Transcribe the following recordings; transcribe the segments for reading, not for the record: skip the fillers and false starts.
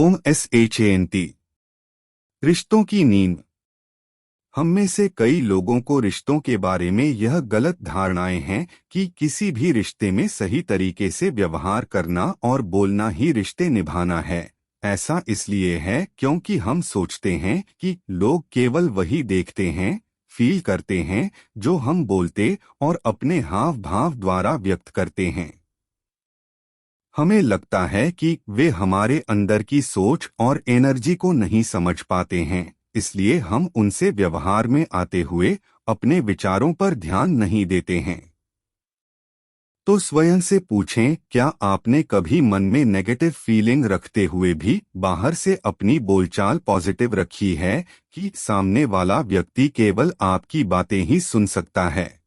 OMSHANT। रिश्तों की नींद। हम में से कई लोगों को रिश्तों के बारे में यह गलत धारणाएं हैं कि किसी भी रिश्ते में सही तरीके से व्यवहार करना और बोलना ही रिश्ते निभाना है। ऐसा इसलिए है क्योंकि हम सोचते हैं कि लोग केवल वही देखते हैं, फील करते हैं जो हम बोलते और अपने हाव भाव द्वारा व्यक्त करते हैं। हमें लगता है कि वे हमारे अंदर की सोच और एनर्जी को नहीं समझ पाते हैं, इसलिए हम उनसे व्यवहार में आते हुए अपने विचारों पर ध्यान नहीं देते हैं। तो स्वयं से पूछें, क्या आपने कभी मन में नेगेटिव फीलिंग रखते हुए भी बाहर से अपनी बोलचाल पॉजिटिव रखी है कि सामने वाला व्यक्ति केवल आपकी बातें ही सुन सकता है?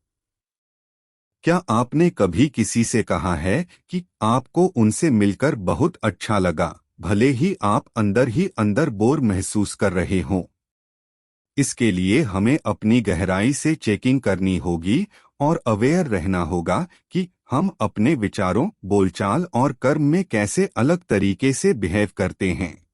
क्या आपने कभी किसी से कहा है कि आपको उनसे मिलकर बहुत अच्छा लगा, भले ही आप अंदर ही अंदर बोर महसूस कर रहे हों? इसके लिए हमें अपनी गहराई से चेकिंग करनी होगी और अवेयर रहना होगा कि हम अपने विचारों, बोलचाल और कर्म में कैसे अलग तरीके से बिहेव करते हैं।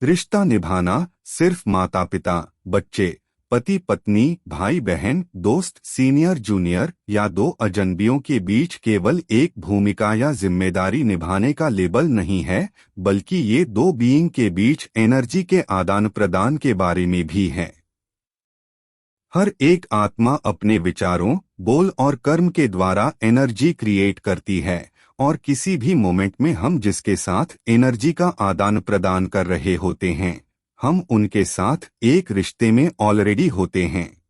रिश्ता निभाना सिर्फ माता पिता, बच्चे, पति पत्नी, भाई बहन, दोस्त, सीनियर जूनियर या दो अजनबियों के बीच केवल एक भूमिका या जिम्मेदारी निभाने का लेबल नहीं है, बल्कि ये दो बीइंग के बीच एनर्जी के आदान प्रदान के बारे में भी है। हर एक आत्मा अपने विचारों, बोल और कर्म के द्वारा एनर्जी क्रिएट करती है और किसी भी मोमेंट में हम जिसके साथ एनर्जी का आदान प्रदान कर रहे होते हैं, हम उनके साथ एक रिश्ते में ऑलरेडी होते हैं।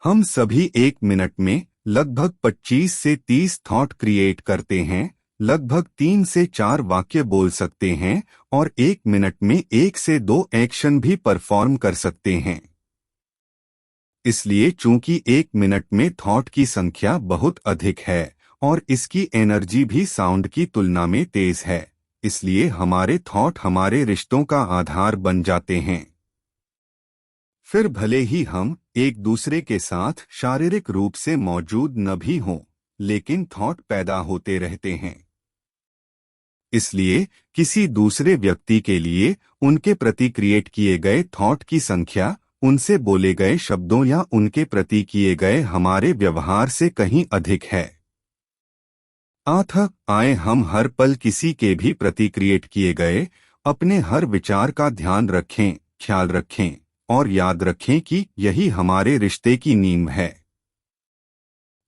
हम सभी एक मिनट में लगभग 25 से 30 थॉट क्रिएट करते हैं, लगभग 3 से 4 वाक्य बोल सकते हैं और एक मिनट में 1 से 2 एक्शन भी परफॉर्म कर सकते हैं। इसलिए चूंकि एक मिनट में थॉट की संख्या बहुत अधिक है और इसकी एनर्जी भी साउंड की तुलना में तेज है, इसलिए हमारे थॉट हमारे रिश्तों का आधार बन जाते हैं। फिर भले ही हम एक दूसरे के साथ शारीरिक रूप से मौजूद न भी हों, लेकिन थॉट पैदा होते रहते हैं। इसलिए किसी दूसरे व्यक्ति के लिए उनके प्रति क्रिएट किए गए थॉट की संख्या उनसे बोले गए शब्दों या उनके प्रति किए गए हमारे व्यवहार से कहीं अधिक है। आए हम हर पल किसी के भी प्रति क्रिएट किए गए अपने हर विचार का ध्यान रखें, ख्याल रखें और याद रखें कि यही हमारे रिश्ते की नींव है।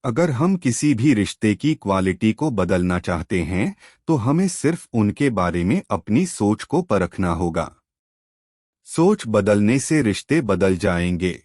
अगर हम किसी भी रिश्ते की क्वालिटी को बदलना चाहते हैं तो हमें सिर्फ उनके बारे में अपनी सोच को परखना होगा। सोच बदलने से रिश्ते बदल जाएंगे।